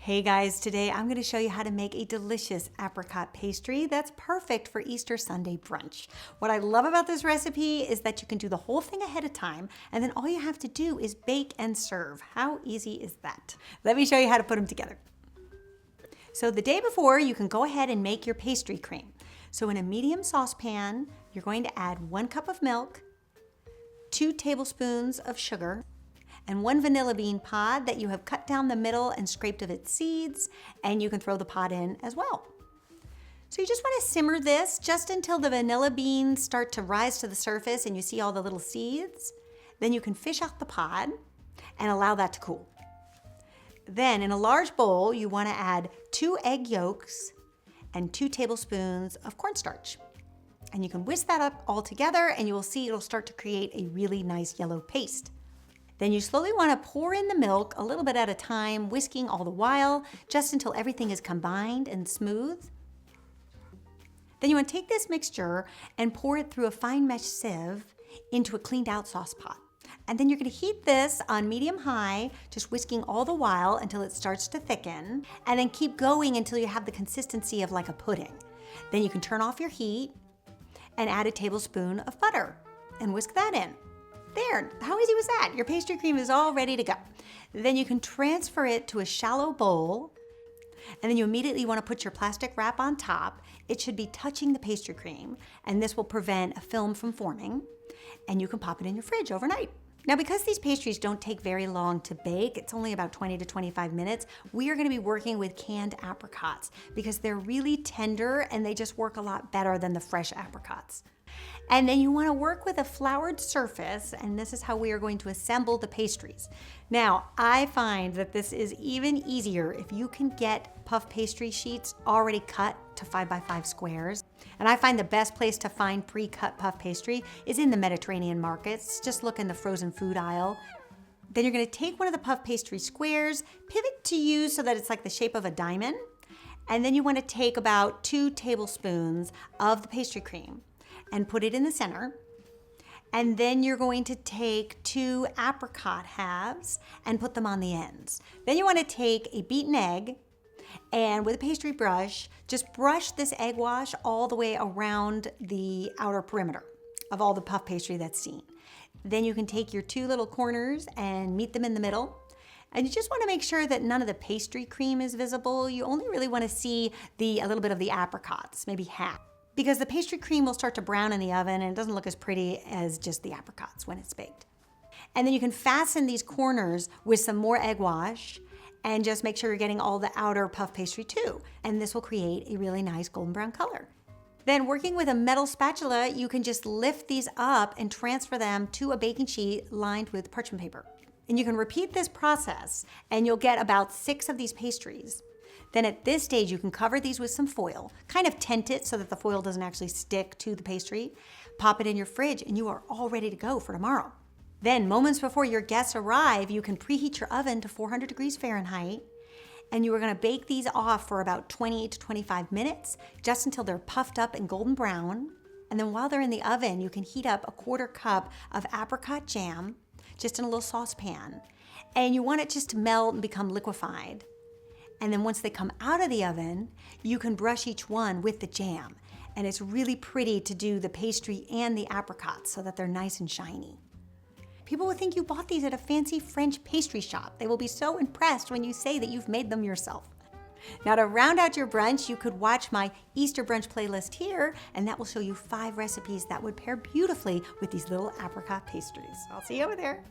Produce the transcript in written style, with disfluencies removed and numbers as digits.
Hey guys, today I'm going to show you how to make a delicious apricot pastry that's perfect for Easter Sunday brunch. What I love about this recipe is that you can do the whole thing ahead of time and then all you have to do is bake and serve. How easy is that? Let me show you how to put them together. So the day before, you can go ahead and make your pastry cream. So in a medium saucepan, you're going to add 1 cup of milk, 2 tablespoons of sugar, and 1 vanilla bean pod that you have cut down the middle and scraped of its seeds, and you can throw the pod in as well. So you just want to simmer this just until the vanilla beans start to rise to the surface and you see all the little seeds. Then you can fish out the pod and allow that to cool. Then in a large bowl, you want to add 2 egg yolks and 2 tablespoons of cornstarch. And you can whisk that up all together and you will see it'll start to create a really nice yellow paste. Then you slowly want to pour in the milk a little bit at a time, whisking all the while, just until everything is combined and smooth. Then you want to take this mixture and pour it through a fine mesh sieve into a cleaned out sauce pot. And then you're going to heat this on medium-high, just whisking all the while until it starts to thicken, and then keep going until you have the consistency of like a pudding. Then you can turn off your heat and add a tablespoon of butter and whisk that in. There, how easy was that? Your pastry cream is all ready to go. Then you can transfer it to a shallow bowl, and then you immediately want to put your plastic wrap on top. It should be touching the pastry cream, and this will prevent a film from forming, and you can pop it in your fridge overnight. Now, because these pastries don't take very long to bake, it's only about 20 to 25 minutes, we are going to be working with canned apricots because they're really tender and they just work a lot better than the fresh apricots. And then you want to work with a floured surface, and this is how we are going to assemble the pastries. Now, I find that this is even easier if you can get puff pastry sheets already cut to 5x5 squares. And I find the best place to find pre-cut puff pastry is in the Mediterranean markets. Just look in the frozen food aisle. Then you're going to take one of the puff pastry squares, pivot to you so that it's like the shape of a diamond. And then you want to take about 2 tablespoons of the pastry cream and put it in the center. And then you're going to take 2 apricot halves and put them on the ends. Then you want to take a beaten egg and with a pastry brush, just brush this egg wash all the way around the outer perimeter of all the puff pastry that's seen. Then you can take your 2 little corners and meet them in the middle. And you just want to make sure that none of the pastry cream is visible. You only really want to see a little bit of the apricots, maybe half, because the pastry cream will start to brown in the oven and it doesn't look as pretty as just the apricots when it's baked. And then you can fasten these corners with some more egg wash and just make sure you're getting all the outer puff pastry too. And this will create a really nice golden brown color. Then working with a metal spatula, you can just lift these up and transfer them to a baking sheet lined with parchment paper. And you can repeat this process and you'll get about 6 of these pastries. Then at this stage, you can cover these with some foil, kind of tent it so that the foil doesn't actually stick to the pastry. Pop it in your fridge and you are all ready to go for tomorrow. Then moments before your guests arrive, you can preheat your oven to 400 degrees Fahrenheit. And you are going to bake these off for about 20 to 25 minutes, just until they're puffed up and golden brown. And then while they're in the oven, you can heat up a 1/4 cup of apricot jam, just in a little saucepan. And you want it just to melt and become liquefied. And then once they come out of the oven, you can brush each one with the jam. And it's really pretty to do the pastry and the apricots so that they're nice and shiny. People will think you bought these at a fancy French pastry shop. They will be so impressed when you say that you've made them yourself. Now, to round out your brunch, you could watch my Easter brunch playlist here, and that will show you 5 recipes that would pair beautifully with these little apricot pastries. I'll see you over there.